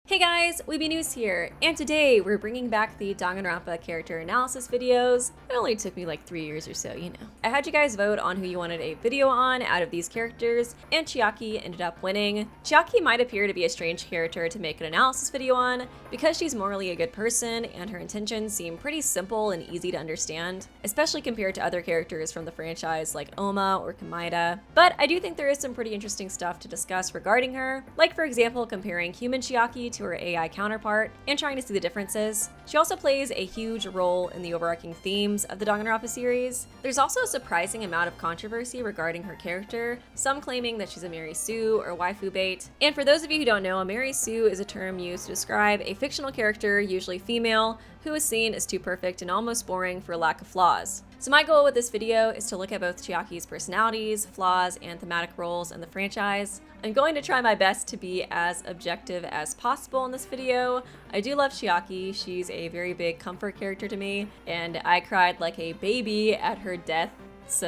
Hey guys, Weeby Newz here, and today we're bringing back the Danganronpa character analysis videos. It only took me like 3 years or so, you know. I had you guys vote on who you wanted a video on out of these characters, and CHIAKI ended up winning. CHIAKI might appear to be a strange character to make an analysis video on, because she's morally a good person, and her intentions seem pretty simple and easy to understand, especially compared to other characters from the franchise like Oma or Kamaida. But I do think there is some pretty interesting stuff to discuss regarding her, like for example comparing human CHIAKI to her AI counterpart and trying to see the differences. She also plays a huge role in the overarching themes of the Danganronpa series. There's also a surprising amount of controversy regarding her character, some claiming that she's a Mary Sue or waifu bait. And for those of you who don't know, a Mary Sue is a term used to describe a fictional character, usually female, who is seen as too perfect and almost boring for lack of flaws. So my goal with this video is to look at both CHIAKI's personalities, flaws, and thematic roles in the franchise. I'm going to try my best to be as objective as possible in this video. I do love CHIAKI, she's a very big comfort character to me, and I cried like a baby at her deaths,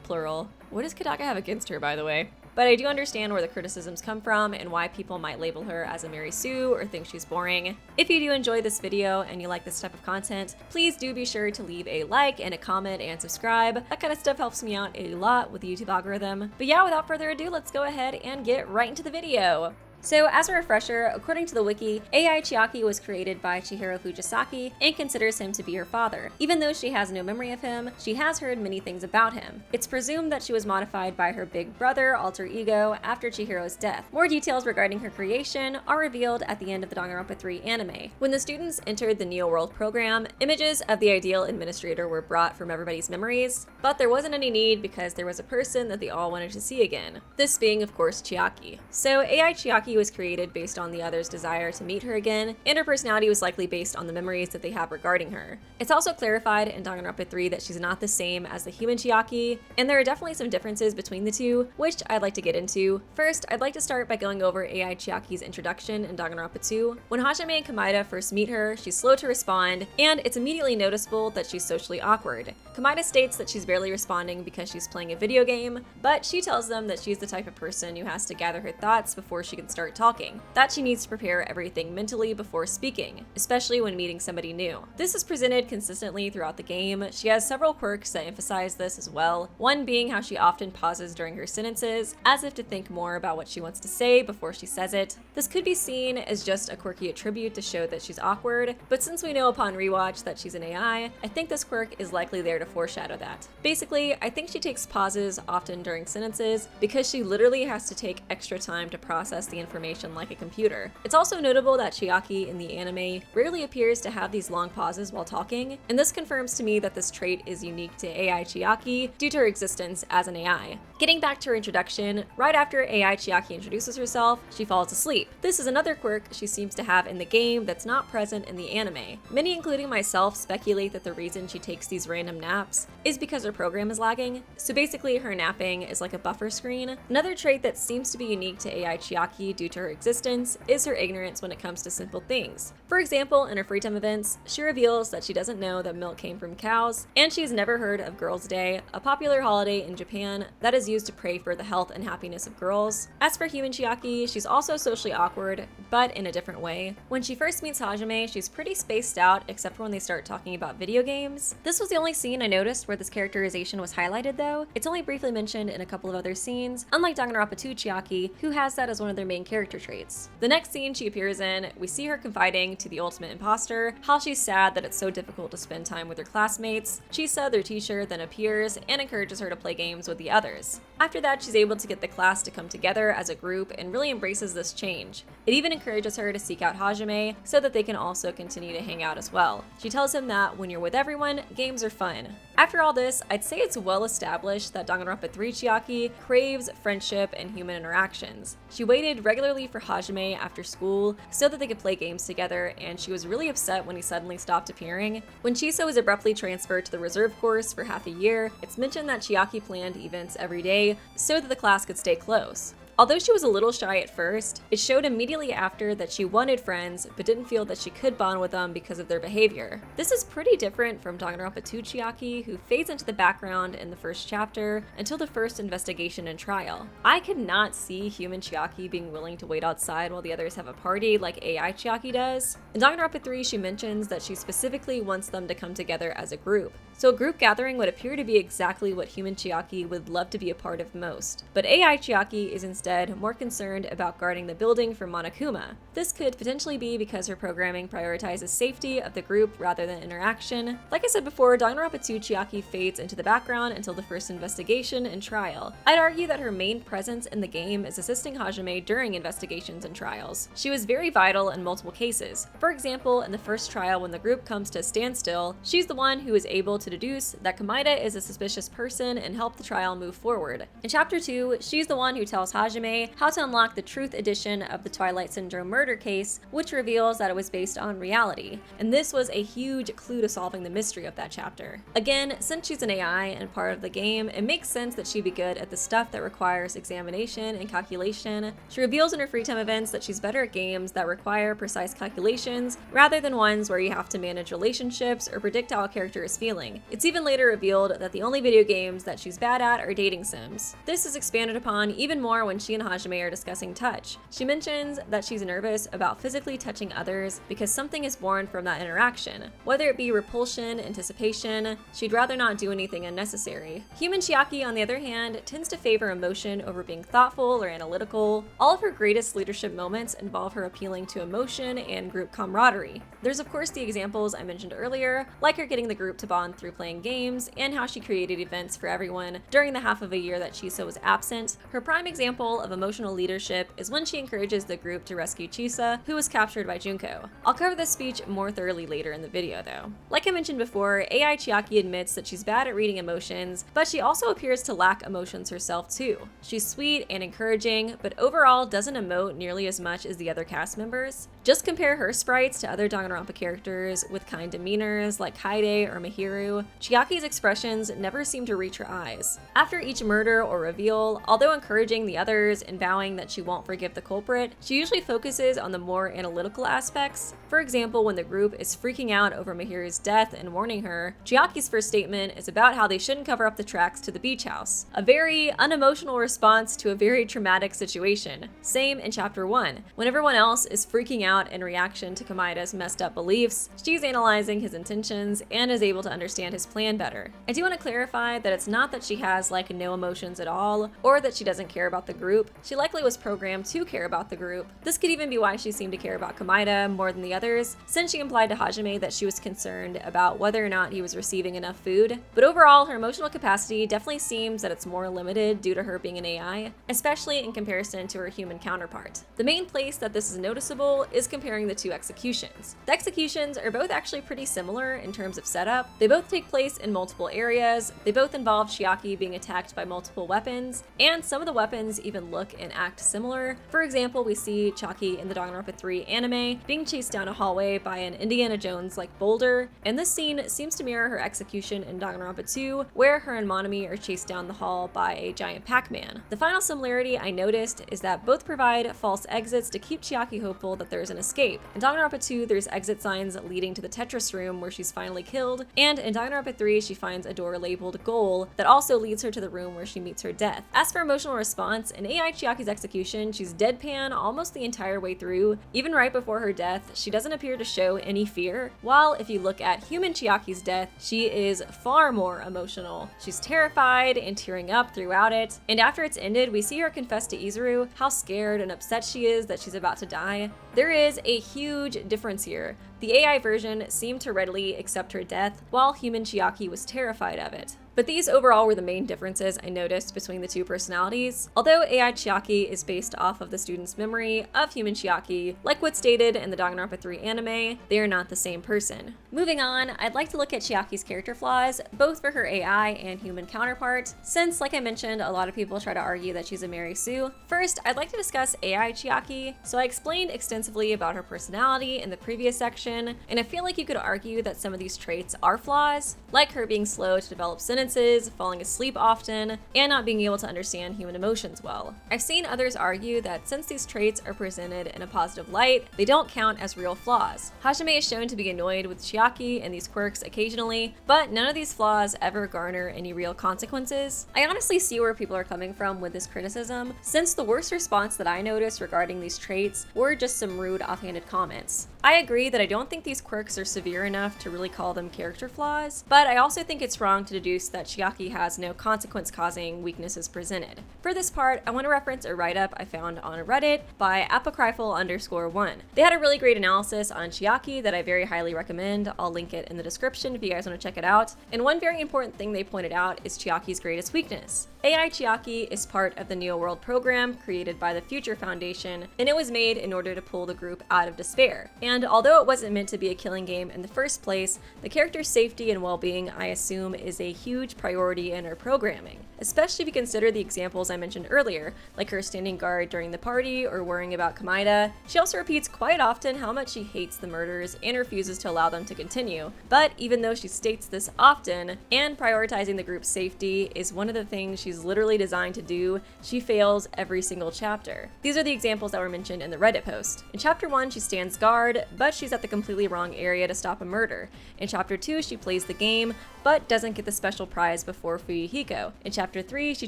plural. What does Kodaka have against her, by the way? But I do understand where the criticisms come from and why people might label her as a Mary Sue or think she's boring. If you do enjoy this video and you like this type of content, please do be sure to leave a like and a comment and subscribe. That kind of stuff helps me out a lot with the YouTube algorithm. But yeah, without further ado, let's go ahead and get right into the video. So as a refresher, according to the wiki, AI CHIAKI was created by Chihiro Fujisaki and considers him to be her father. Even though she has no memory of him, she has heard many things about him. It's presumed that she was modified by her big brother, alter ego, after Chihiro's death. More details regarding her creation are revealed at the end of the Danganronpa 3 anime. When the students entered the Neo World program, images of the ideal administrator were brought from everybody's memories, but there wasn't any need because there was a person that they all wanted to see again. This being, of course, CHIAKI. So AI CHIAKI was created based on the others' desire to meet her again, and her personality was likely based on the memories that they have regarding her. It's also clarified in Danganronpa 3 that she's not the same as the human CHIAKI, and there are definitely some differences between the two, which I'd like to get into. First, I'd like to start by going over AI CHIAKI's introduction in Danganronpa 2. When Hajime and Kamaida first meet her, she's slow to respond, and it's immediately noticeable that she's socially awkward. Kamaida states that she's barely responding because she's playing a video game, but she tells them that she's the type of person who has to gather her thoughts before she can start talking, that she needs to prepare everything mentally before speaking, especially when meeting somebody new. This is presented consistently throughout the game. She has several quirks that emphasize this as well, one being how she often pauses during her sentences, as if to think more about what she wants to say before she says it. This could be seen as just a quirky attribute to show that she's awkward, but since we know upon rewatch that she's an AI, I think this quirk is likely there to foreshadow that. Basically, I think she takes pauses often during sentences because she literally has to take extra time to process the information like a computer. It's also notable that CHIAKI in the anime rarely appears to have these long pauses while talking, and this confirms to me that this trait is unique to AI CHIAKI due to her existence as an AI. Getting back to her introduction, right after AI CHIAKI introduces herself, she falls asleep. This is another quirk she seems to have in the game that's not present in the anime. Many, including myself, speculate that the reason she takes these random naps is because her program is lagging, so basically her napping is like a buffer screen. Another trait that seems to be unique to AI CHIAKI due to her existence is her ignorance when it comes to simple things. For example, in her free time events, she reveals that she doesn't know that milk came from cows, and she's never heard of Girls' Day, a popular holiday in Japan that is used to pray for the health and happiness of girls. As for human CHIAKI, she's also socially awkward, but in a different way. When she first meets Hajime, she's pretty spaced out except for when they start talking about video games. This was the only scene I noticed where this characterization was highlighted though. It's only briefly mentioned in a couple of other scenes, unlike Danganronpa 2 CHIAKI, who has that as one of their main character traits. The next scene she appears in, we see her confiding to the ultimate imposter how she's sad that it's so difficult to spend time with her classmates. Chisa, their teacher, then appears and encourages her to play games with the others. After that, she's able to get the class to come together as a group and really embraces this change. It even encourages her to seek out Hajime so that they can also continue to hang out as well. She tells him that when you're with everyone, games are fun. After all this, I'd say it's well established that Danganronpa 3 CHIAKI craves friendship and human interactions. She waited regularly for Hajime after school so that they could play games together, and she was really upset when he suddenly stopped appearing. When Chisa was abruptly transferred to the reserve course for half a year, it's mentioned that CHIAKI planned events every day so that the class could stay close. Although she was a little shy at first, it showed immediately after that she wanted friends but didn't feel that she could bond with them because of their behavior. This is pretty different from Danganronpa 2 Chiaki, who fades into the background in the first chapter until the first investigation and trial. I could not see human Chiaki being willing to wait outside while the others have a party like AI Chiaki does. In Danganronpa 3, she mentions that she specifically wants them to come together as a group. So a group gathering would appear to be exactly what human Chiaki would love to be a part of most. But AI Chiaki is instead more concerned about guarding the building from Monokuma. This could potentially be because her programming prioritizes safety of the group rather than interaction. Like I said before, Danganronpa 2 Chiaki fades into the background until the first investigation and trial. I'd argue that her main presence in the game is assisting Hajime during investigations and trials. She was very vital in multiple cases. For example, in the first trial when the group comes to a standstill, she's the one who is able to deduce that Komaeda is a suspicious person and help the trial move forward. In Chapter 2, she's the one who tells Hajime how to unlock the truth edition of the Twilight Syndrome murder case, which reveals that it was based on reality. And this was a huge clue to solving the mystery of that chapter. Again, since she's an AI and part of the game, it makes sense that she'd be good at the stuff that requires examination and calculation. She reveals in her free time events that she's better at games that require precise calculations rather than ones where you have to manage relationships or predict how a character is feeling. It's even later revealed that the only video games that she's bad at are dating sims. This is expanded upon even more when she and Hajime are discussing touch. She mentions that she's nervous about physically touching others because something is born from that interaction. Whether it be repulsion, anticipation, she'd rather not do anything unnecessary. Human Chiaki, on the other hand, tends to favor emotion over being thoughtful or analytical. All of her greatest leadership moments involve her appealing to emotion and group camaraderie. There's of course the examples I mentioned earlier, like her getting the group to bond through playing games, and how she created events for everyone during the half of a year that Chisa was absent. Her prime example of emotional leadership is when she encourages the group to rescue Chisa, who was captured by Junko. I'll cover this speech more thoroughly later in the video though. Like I mentioned before, AI Chiaki admits that she's bad at reading emotions, but she also appears to lack emotions herself too. She's sweet and encouraging, but overall doesn't emote nearly as much as the other cast members. Just compare her sprites to other Danganronpa characters with kind demeanors like Kaide or Mihiru. Chiaki's expressions never seem to reach her eyes. After each murder or reveal, although encouraging the others and vowing that she won't forgive the culprit, she usually focuses on the more analytical aspects. For example, when the group is freaking out over Mihiru's death and warning her, Chiaki's first statement is about how they shouldn't cover up the tracks to the beach house. A very unemotional response to a very traumatic situation. Same in Chapter 1. When everyone else is freaking out in reaction to Komaeda's messed up beliefs, she's analyzing his intentions and is able to understand his plan better. I do want to clarify that it's not that she has like no emotions at all, or that she doesn't care about the group. She likely was programmed to care about the group. This could even be why she seemed to care about Komaeda more than the others, since she implied to Hajime that she was concerned about whether or not he was receiving enough food. But overall, her emotional capacity definitely seems that it's more limited due to her being an AI, especially in comparison to her human counterpart. The main place that this is noticeable is comparing the two executions. The executions are both actually pretty similar in terms of setup. They both take place in multiple areas, they both involve Chiaki being attacked by multiple weapons, and some of the weapons even look and act similar. For example, we see Chiaki in the Danganronpa 3 anime being chased down a hallway by an Indiana Jones-like boulder, and this scene seems to mirror her execution in Danganronpa 2, where her and Monami are chased down the hall by a giant Pac-Man. The final similarity I noticed is that both provide false exits to keep Chiaki hopeful that there's an escape. In Danganronpa 2, there's exit signs leading to the Tetris room where she's finally killed, and in Danganronpa 3, she finds a door labeled goal that also leads her to the room where she meets her death. As for emotional response, in AI Chiaki's execution, she's deadpan almost the entire way through. Even right before her death, she doesn't appear to show any fear, while if you look at human Chiaki's death, she is far more emotional. She's terrified and tearing up throughout it, and after it's ended, we see her confess to Izuru how scared and upset she is that she's about to die. There is a huge difference here. The AI version seemed to readily accept her death, while human Chiaki was terrified of it. But these overall were the main differences I noticed between the two personalities. Although AI Chiaki is based off of the student's memory of human Chiaki, like what's stated in the Danganronpa 3 anime, they are not the same person. Moving on, I'd like to look at Chiaki's character flaws, both for her AI and human counterpart, since, like I mentioned, a lot of people try to argue that she's a Mary Sue. First, I'd like to discuss AI Chiaki. So I explained extensively about her personality in the previous section, and I feel like you could argue that some of these traits are flaws, like her being slow to develop sentences performances, falling asleep often, and not being able to understand human emotions well. I've seen others argue that since these traits are presented in a positive light, they don't count as real flaws. Hajime is shown to be annoyed with Chiaki and these quirks occasionally, but none of these flaws ever garner any real consequences. I honestly see where people are coming from with this criticism, since the worst response that I noticed regarding these traits were just some rude offhanded comments. I agree that I don't think these quirks are severe enough to really call them character flaws, but I also think it's wrong to deduce that Chiaki has no consequence-causing weaknesses presented. For this part, I want to reference a write-up I found on Reddit by apocryphal_1. They had a really great analysis on Chiaki that I very highly recommend. I'll link it in the description if you guys want to check it out. And one very important thing they pointed out is Chiaki's greatest weakness. AI Chiaki is part of the Neo World program created by the Future Foundation, and it was made in order to pull the group out of despair. And although it wasn't meant to be a killing game in the first place, the character's safety and well-being, I assume, is a huge priority in her programming, especially if you consider the examples I mentioned earlier, like her standing guard during the party or worrying about Kamaida. She also repeats quite often how much she hates the murders and refuses to allow them to continue. But even though she states this often, and prioritizing the group's safety is one of the things she's literally designed to do, she fails every single chapter. These are the examples that were mentioned in the Reddit post. In chapter 1, she stands guard, but she's at the completely wrong area to stop a murder. In chapter 2, she plays the game, but doesn't get the special prize before Fuyuhiko. In chapter 3, she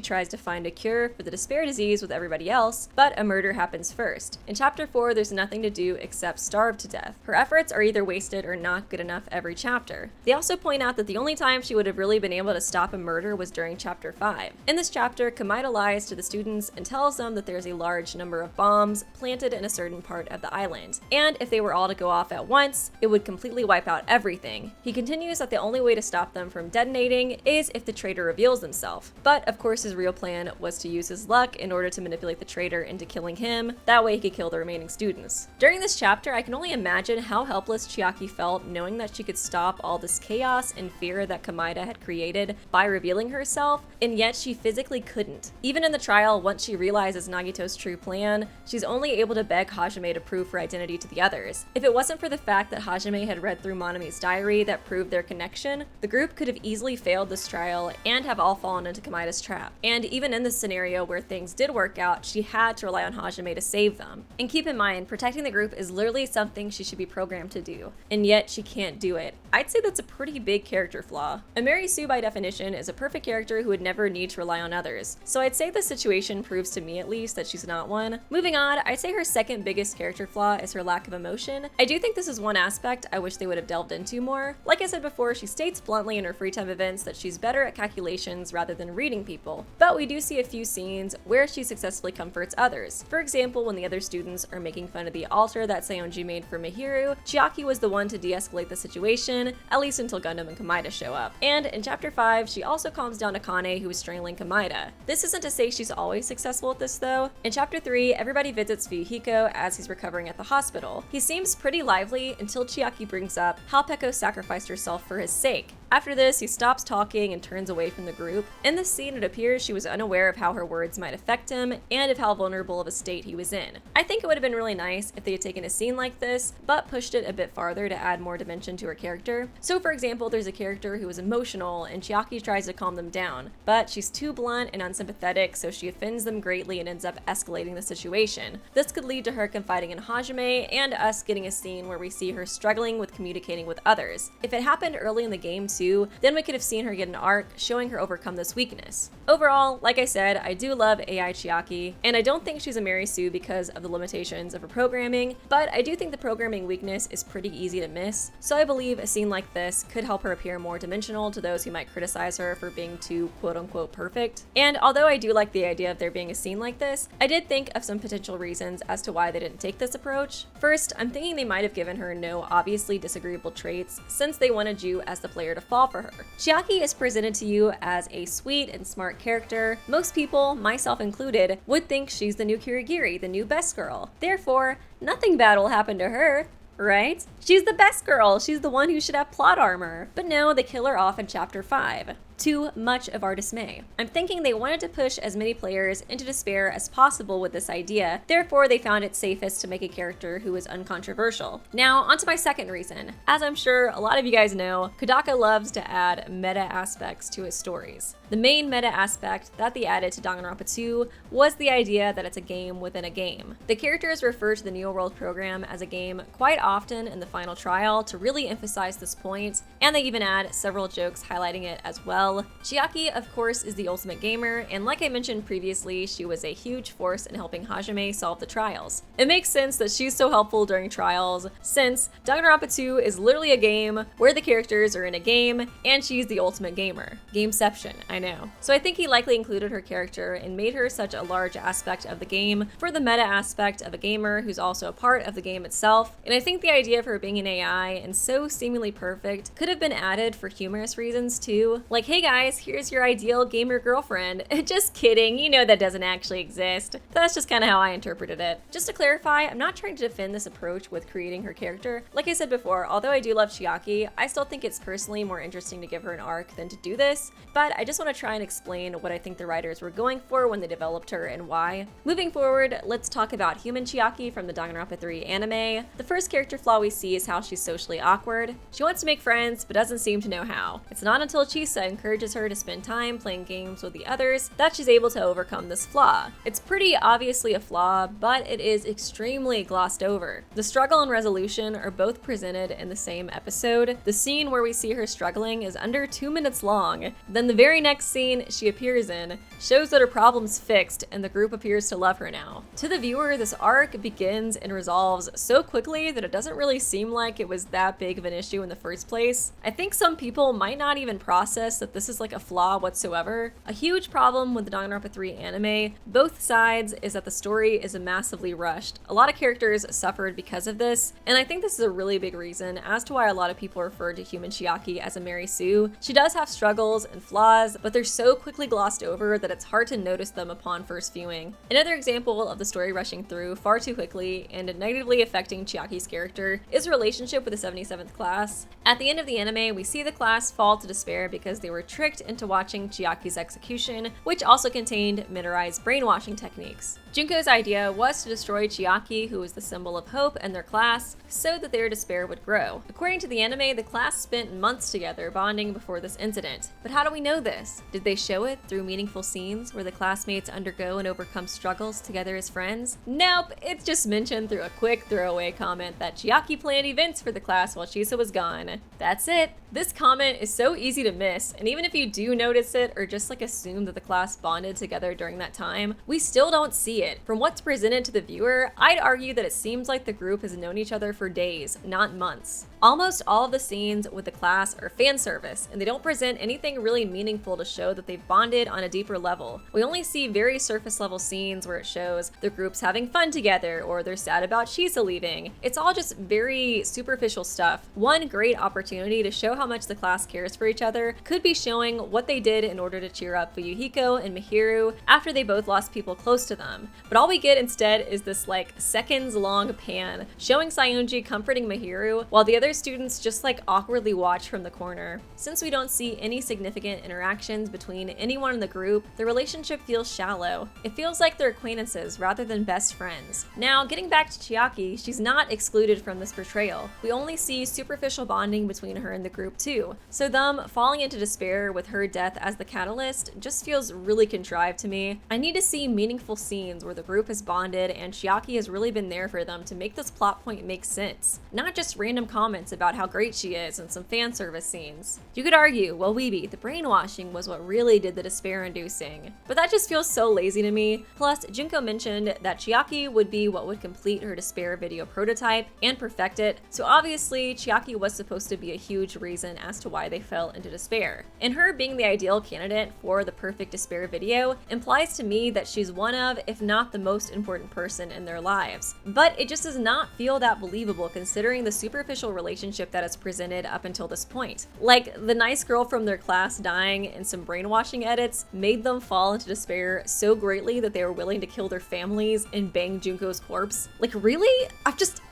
tries to find a cure for the despair disease with everybody else, but a murder happens first. In chapter 4, there's nothing to do except starve to death. Her efforts are either wasted or not good enough every chapter. They also point out that the only time she would have really been able to stop a murder was during chapter 5. In this chapter, Kamaida lies to the students and tells them that there's a large number of bombs planted in a certain part of the island, and if they were all to go off at once, it would completely wipe out everything. He continues that the only way to stop them from detonating is if the traitor reveals himself, but of course his real plan was to use his luck in order to manipulate the traitor into killing him. That way he could kill the remaining students. During this chapter, I can only imagine how helpless Chiaki felt knowing that she could stop all this chaos and fear that Kamaida had created by revealing herself, and yet she physically couldn't. Even in the trial, once she realizes Nagito's true plan, she's only able to beg Hajime to prove her identity to the others. If it wasn't for the fact that Hajime had read through Monami's diary that proved their connection, the group could have easily failed this trial and have all fallen into Kamaida's trap. And even in this scenario where things did work out, she had to rely on Hajime to save them. And keep in mind, protecting the group is literally something she should be programmed to do, and yet she can't do it. I'd say that's a pretty big character flaw. A Mary Sue, by definition, is a perfect character who would never need to rely on others, so I'd say this situation proves to me at least that she's not one. Moving on, I'd say her second biggest character flaw is her lack of emotion. I do think this is one aspect I wish they would have delved into more. Like I said before, she states bluntly in her free time events that she's better at calculations rather than reading people, but we do see a few scenes where she successfully comforts others. For example, when the other students are making fun of the altar that Seonji made for Mihiru, Chiaki was the one to de-escalate the situation, at least until Gundam and Kamaida show up. And in chapter 5, she also calms down Akane, who is strangling Kamaida. This isn't to say she's always successful at this though. In chapter 3, everybody visits Fuyuhiko as he's recovering at the hospital. He seems pretty lively until Chiaki brings up how Peko sacrificed herself for his sake. After this, he stops talking and turns away from the group. In this scene, it appears she was unaware of how her words might affect him and of how vulnerable of a state he was in. I think it would have been really nice if they had taken a scene like this, but pushed it a bit farther to add more dimension to her character. So for example, there's a character who is emotional and Chiaki tries to calm them down, but she's too blunt and unsympathetic, so she offends them greatly and ends up escalating the situation. This could lead to her confiding in Hajime and us getting a scene where we see her struggling with communicating with others. If it happened early in the game too, then we could have seen her get an arc showing her overcome this weakness. Overall, like I said, I do love AI Chiaki, and I don't think she's a Mary Sue because of the limitations of her programming, but I do think the programming weakness is pretty easy to miss, so I believe a scene like this could help her appear more dimensional to those who might criticize her for being too quote-unquote perfect. And although I do like the idea of there being a scene like this, I did think of some potential reasons as to why they didn't take this approach. First, I'm thinking they might have given her no obviously disagreeable traits since they wanted you as the player to fall for her. Chiaki is presented to you as a sweet and smart character. Most people, myself included, would think she's the new Kirigiri, the new best girl. Therefore, nothing bad will happen to her, right? She's the best girl. She's the one who should have plot armor. But no, they kill her off in chapter 5. too much of our dismay. I'm thinking they wanted to push as many players into despair as possible with this idea, therefore they found it safest to make a character who is uncontroversial. Now, onto my second reason. As I'm sure a lot of you guys know, Kodaka loves to add meta aspects to his stories. The main meta aspect that they added to Danganronpa 2 was the idea that it's a game within a game. The characters refer to the Neo World program as a game quite often in the final trial to really emphasize this point, and they even add several jokes highlighting it as well. CHIAKI, of course, is the ultimate gamer, and like I mentioned previously, she was a huge force in helping Hajime solve the trials. It makes sense that she's so helpful during trials, since Danganronpa 2 is literally a game where the characters are in a game, and she's the ultimate gamer. Gameception, I know. So I think he likely included her character and made her such a large aspect of the game for the meta aspect of a gamer who's also a part of the game itself, and I think the idea of her being an AI and so seemingly perfect could have been added for humorous reasons too. Like, hey guys, here's your ideal gamer girlfriend. Just kidding, you know that doesn't actually exist. That's just kind of how I interpreted it. Just to clarify, I'm not trying to defend this approach with creating her character. Like I said before, although I do love CHIAKI, I still think it's personally more interesting to give her an arc than to do this, but I just want to try and explain what I think the writers were going for when they developed her and why. Moving forward, let's talk about human CHIAKI from the Danganronpa 3 anime. The first character flaw we see is how she's socially awkward. She wants to make friends, but doesn't seem to know how. It's not until Chisa encourages her to spend time playing games with the others that she's able to overcome this flaw. It's pretty obviously a flaw, but it is extremely glossed over. The struggle and resolution are both presented in the same episode. The scene where we see her struggling is under 2 minutes long. Then the very next scene she appears in shows that her problem's fixed and the group appears to love her now. To the viewer, this arc begins and resolves so quickly that it doesn't really seem like it was that big of an issue in the first place. I think some people might not even process that this is like a flaw whatsoever. A huge problem with the Danganronpa 3 anime, both sides, is that the story is massively rushed. A lot of characters suffered because of this, and I think this is a really big reason as to why a lot of people refer to human CHIAKI as a Mary Sue. She does have struggles and flaws, but they're so quickly glossed over that it's hard to notice them upon first viewing. Another example of the story rushing through far too quickly and negatively affecting CHIAKI's character is her relationship with the 77th class. At the end of the anime, we see the class fall to despair because they were tricked into watching CHIAKI's execution, which also contained Midori's brainwashing techniques. Junko's idea was to destroy CHIAKI, who was the symbol of hope, and their class, so that their despair would grow. According to the anime, the class spent months together bonding before this incident. But how do we know this? Did they show it through meaningful scenes where the classmates undergo and overcome struggles together as friends? Nope, it's just mentioned through a quick throwaway comment that CHIAKI planned events for the class while Chisa was gone. That's it. This comment is so easy to miss, and even if you do notice it or just like assume that the class bonded together during that time, we still don't see it. From what's presented to the viewer, I'd argue that it seems like the group has known each other for days, not months. Almost all of the scenes with the class are fan service, and they don't present anything really meaningful to show that they've bonded on a deeper level. We only see very surface level scenes where it shows the group's having fun together or they're sad about Chisa leaving. It's all just very superficial stuff. One great opportunity to show how much the class cares for each other could be showing what they did in order to cheer up Fuyuhiko and Mihiru after they both lost people close to them. But all we get instead is this like seconds long pan showing Sayonji comforting Mihiru while the other students just like awkwardly watch from the corner. Since we don't see any significant interactions between anyone in the group, the relationship feels shallow. It feels like they're acquaintances rather than best friends. Now, getting back to CHIAKI, she's not excluded from this portrayal. We only see superficial bonding between her and the group too. So them falling into despair with her death as the catalyst just feels really contrived to me. I need to see meaningful scenes where the group has bonded and CHIAKI has really been there for them to make this plot point make sense. Not just random comments about how great she is and some fan service scenes. You could argue, well, Weeby, the brainwashing was what really did the despair-inducing. But that just feels so lazy to me. Plus, Junko mentioned that CHIAKI would be what would complete her despair video prototype and perfect it, so obviously CHIAKI was supposed to be a huge reason as to why they fell into despair. And her being the ideal candidate for the perfect despair video implies to me that she's one of, if not the most important person in their lives. But it just does not feel that believable considering the superficial relationship relationship that is presented up until this point. Like, the nice girl from their class dying and some brainwashing edits made them fall into despair so greatly that they were willing to kill their families and bang Junko's corpse. Like, really?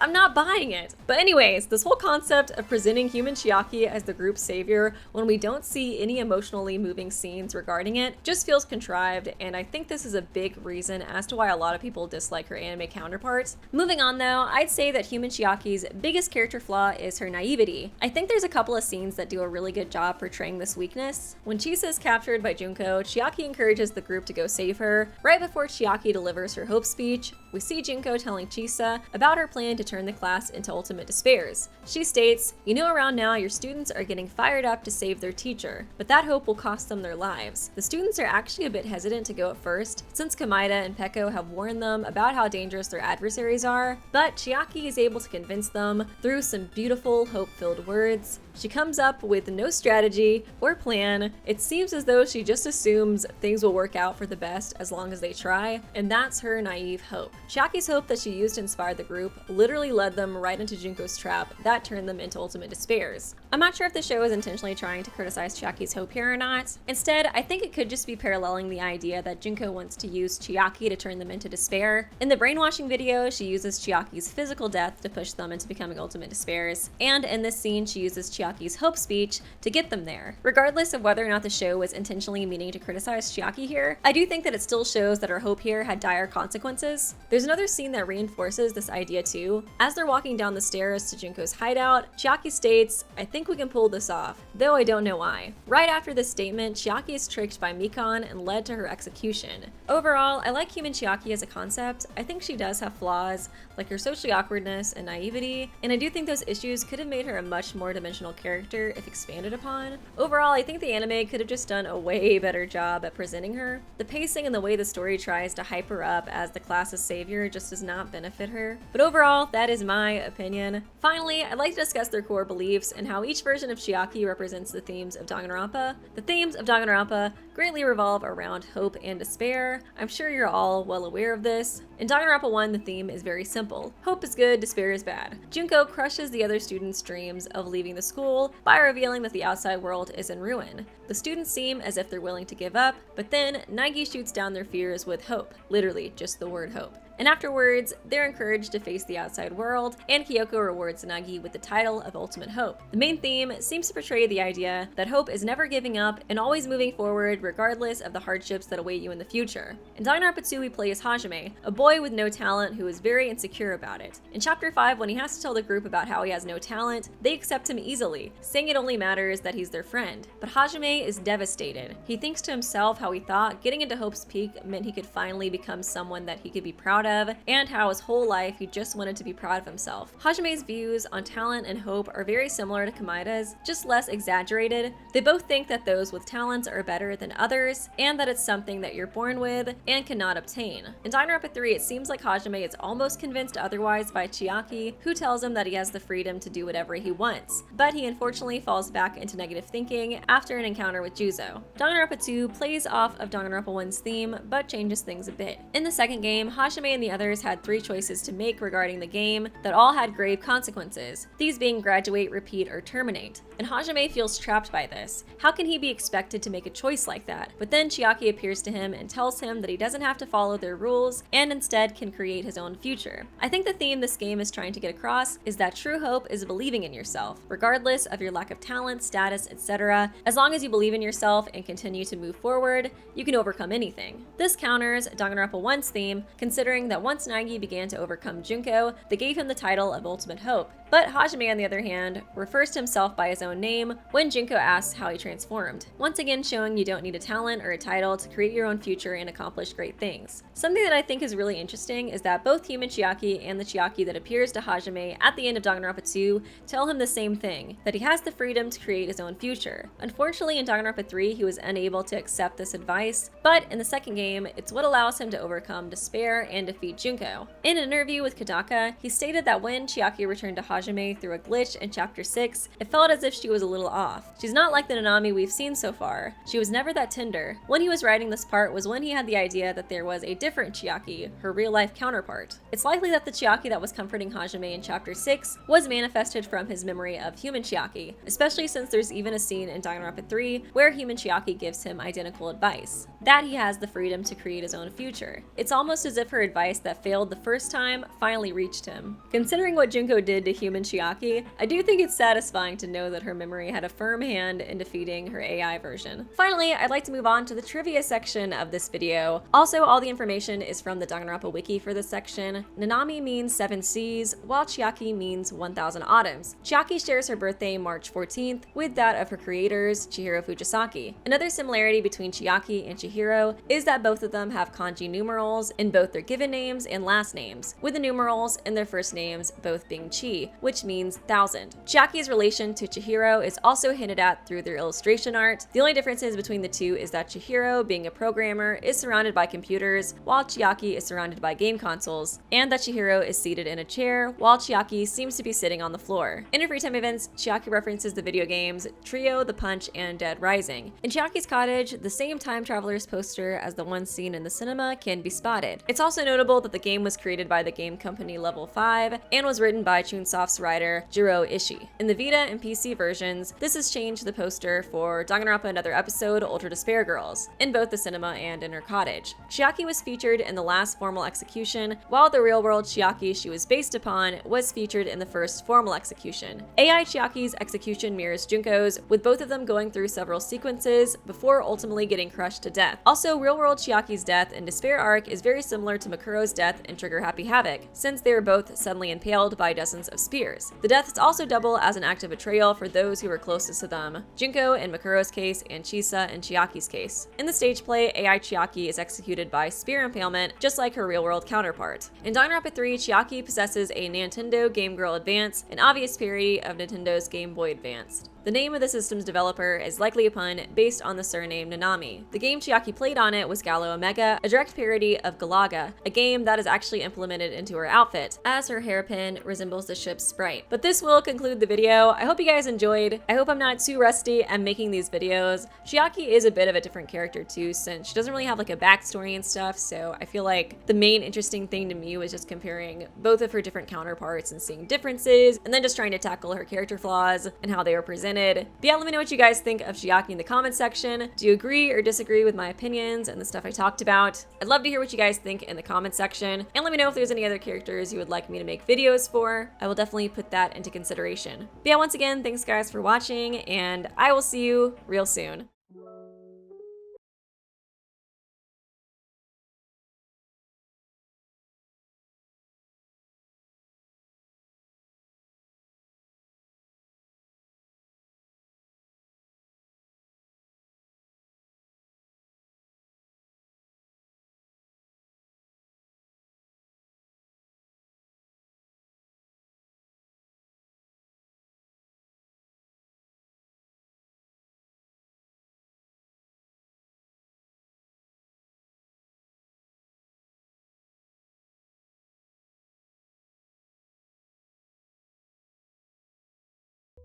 I'm not buying it. But anyways, this whole concept of presenting human Chiaki as the group's savior when we don't see any emotionally moving scenes regarding it just feels contrived, and I think this is a big reason as to why a lot of people dislike her anime counterparts. Moving on though, I'd say that human Chiaki's biggest character flaw is her naivety. I think there's a couple of scenes that do a really good job portraying this weakness. When Chisa is captured by Junko, Chiaki encourages the group to go save her. Right before Chiaki delivers her hope speech, we see Junko telling Chisa about her plan to turn the class into ultimate despairs. She states, "You know, around now your students are getting fired up to save their teacher, but that hope will cost them their lives." The students are actually a bit hesitant to go at first, since Komaeda and Peko have warned them about how dangerous their adversaries are, but Chiaki is able to convince them through some beautiful, hope-filled words. She comes up with no strategy or plan. It seems as though she just assumes things will work out for the best as long as they try, and that's her naive hope. Chiaki's hope that she used to inspire the group literally led them right into Junko's trap that turned them into ultimate despairs. I'm not sure if the show is intentionally trying to criticize Chiaki's hope here or not. Instead, I think it could just be paralleling the idea that Junko wants to use Chiaki to turn them into despair. In the brainwashing video, she uses Chiaki's physical death to push them into becoming ultimate despairs, and in this scene, she uses Chiaki's hope speech to get them there. Regardless of whether or not the show was intentionally meaning to criticize Chiaki here, I do think that it still shows that her hope here had dire consequences. There's another scene that reinforces this idea too. As they're walking down the stairs to Junko's hideout, Chiaki states, "I think we can pull this off, though I don't know why." Right after this statement, Chiaki is tricked by Mikon and led to her execution. Overall, I like human Chiaki as a concept. I think she does have flaws, like her social awkwardness and naivety, and I do think those issues could have made her a much more dimensional character if expanded upon. Overall, I think the anime could have just done a way better job at presenting her. The pacing and the way the story tries to hype her up as the class's savior just does not benefit her. But overall, that is my opinion. Finally, I'd like to discuss their core beliefs and how each version of Chiaki represents the themes of Danganronpa. The themes of Danganronpa greatly revolve around hope and despair. I'm sure you're all well aware of this. In Danganronpa 1, the theme is very simple. Hope is good, despair is bad. Junko crushes the other students' dreams of leaving the school by revealing that the outside world is in ruin. The students seem as if they're willing to give up, but then Nagi shoots down their fears with hope. Literally, just the word hope. And afterwards, they're encouraged to face the outside world, and Kyoko rewards Nagi with the title of Ultimate Hope. The main theme seems to portray the idea that hope is never giving up and always moving forward regardless of the hardships that await you in the future. In Danganronpa 2, we play as Hajime, a boy with no talent who is very insecure about it. In Chapter 5, when he has to tell the group about how he has no talent, they accept him easily, saying it only matters that he's their friend. But Hajime is devastated. He thinks to himself how he thought getting into Hope's Peak meant he could finally become someone that he could be proud of, and how his whole life he just wanted to be proud of himself. Hajime's views on talent and hope are very similar to Komaeda's, just less exaggerated. They both think that those with talents are better than others, and that it's something that you're born with and cannot obtain. In Danganronpa 3, it seems like Hajime is almost convinced otherwise by Chiaki, who tells him that he has the freedom to do whatever he wants, but he unfortunately falls back into negative thinking after an encounter with Juzo. Danganronpa 2 plays off of Danganronpa 1's theme, but changes things a bit. In the second game, Hajime and the others had 3 choices to make regarding the game that all had grave consequences, these being graduate, repeat, or terminate. And Hajime feels trapped by this. How can he be expected to make a choice like that? But then Chiaki appears to him and tells him that he doesn't have to follow their rules and instead can create his own future. I think the theme this game is trying to get across is that true hope is believing in yourself, regardless of your lack of talent, status, etc. As long as you believe in yourself and continue to move forward, you can overcome anything. This counters Danganronpa 1's theme, considering that once Nagi began to overcome Junko, they gave him the title of Ultimate Hope. But Hajime, on the other hand, refers to himself by his own name when Junko asks how he transformed. Once again showing you don't need a talent or a title to create your own future and accomplish great things. Something that I think is really interesting is that both human Chiaki and the Chiaki that appears to Hajime at the end of Danganronpa 2 tell him the same thing, that he has the freedom to create his own future. Unfortunately, in Danganronpa 3, he was unable to accept this advice, but in the second game, it's what allows him to overcome despair and defeat Junko. In an interview with Kodaka, he stated that when Chiaki returned to Hajime through a glitch in Chapter 6, it felt as if she was a little off. She's not like the Nanami we've seen so far. She was never that tender. When he was writing this part was when he had the idea that there was a different Chiaki, her real-life counterpart. It's likely that the Chiaki that was comforting Hajime in Chapter 6 was manifested from his memory of human Chiaki, especially since there's even a scene in Danganronpa 3 where human Chiaki gives him identical advice, that he has the freedom to create his own future. It's almost as if her advice that failed the first time finally reached him. Considering what Junko did to human Chiaki, I do think it's satisfying to know that her memory had a firm hand in defeating her AI version. Finally, I'd like to move on to the trivia section of this video. Also, all the information is from the Danganronpa wiki for this section. Nanami means 7 seas, while Chiaki means 1000 autumns. Chiaki shares her birthday March 14th with that of her creators, Chihiro Fujisaki. Another similarity between Chiaki and Chihiro is that both of them have kanji numerals in both their given names and last names, with the numerals in their first names both being Chi, which means 1000. Chiaki's relation to Chihiro is also hinted at through their illustration art. The only differences between the two is that Chihiro, being a programmer, is surrounded by computers, while Chiaki is surrounded by game consoles, and that Chihiro is seated in a chair, while Chiaki seems to be sitting on the floor. In her free time events, Chiaki references the video games Trio, The Punch, and Dead Rising. In Chiaki's cottage, the same time traveler's poster as the one seen in the cinema can be spotted. It's also notable that the game was created by the game company Level 5 and was written by Chunsoft's writer Jiro Ishii. In the Vita and PC versions, this has changed the poster for Danganronpa Another Episode Ultra Despair Girls, in both the cinema and in her cottage. Chiaki was featured in the last formal execution, while the real-world Chiaki she was based upon was featured in the first formal execution. AI Chiaki's execution mirrors Junko's, with both of them going through several sequences before ultimately getting crushed to death. Also, real-world Chiaki's death in Despair arc is very similar to Makuro's death in Trigger Happy Havoc, since they were both suddenly impaled by dozens of spears. The deaths also double as an act of betrayal for those who were closest to them, Junko in Makuro's case and Chisa in Chiaki's case. In the stage play, AI Chiaki is executed by spear impalement, just like her real-world counterpart. In Danganronpa 3, Chiaki possesses a Nintendo Game Girl Advance, an obvious parody of Nintendo's Game Boy Advance. The name of the system's developer is likely a pun based on the surname Nanami. The game Chiaki played on it was Gallo Omega, a direct parody of Galaga, a game that is actually implemented into her outfit, as her hairpin resembles the ship's sprite. But this will conclude the video. I hope you guys enjoyed. I hope I'm not too rusty at making these videos. Chiaki is a bit of a different character too, since she doesn't really have like a backstory and stuff, so I feel like the main interesting thing to me was just comparing both of her different counterparts and seeing differences, and then just trying to tackle her character flaws and how they were presented. But yeah, let me know what you guys think of Chiaki in the comments section. Do you agree or disagree with my opinions and the stuff I talked about? I'd love to hear what you guys think in the comments section, and let me know if there's any other characters you would like me to make videos for. I will definitely put that into consideration. But yeah, once again, thanks guys for watching, and I will see you real soon.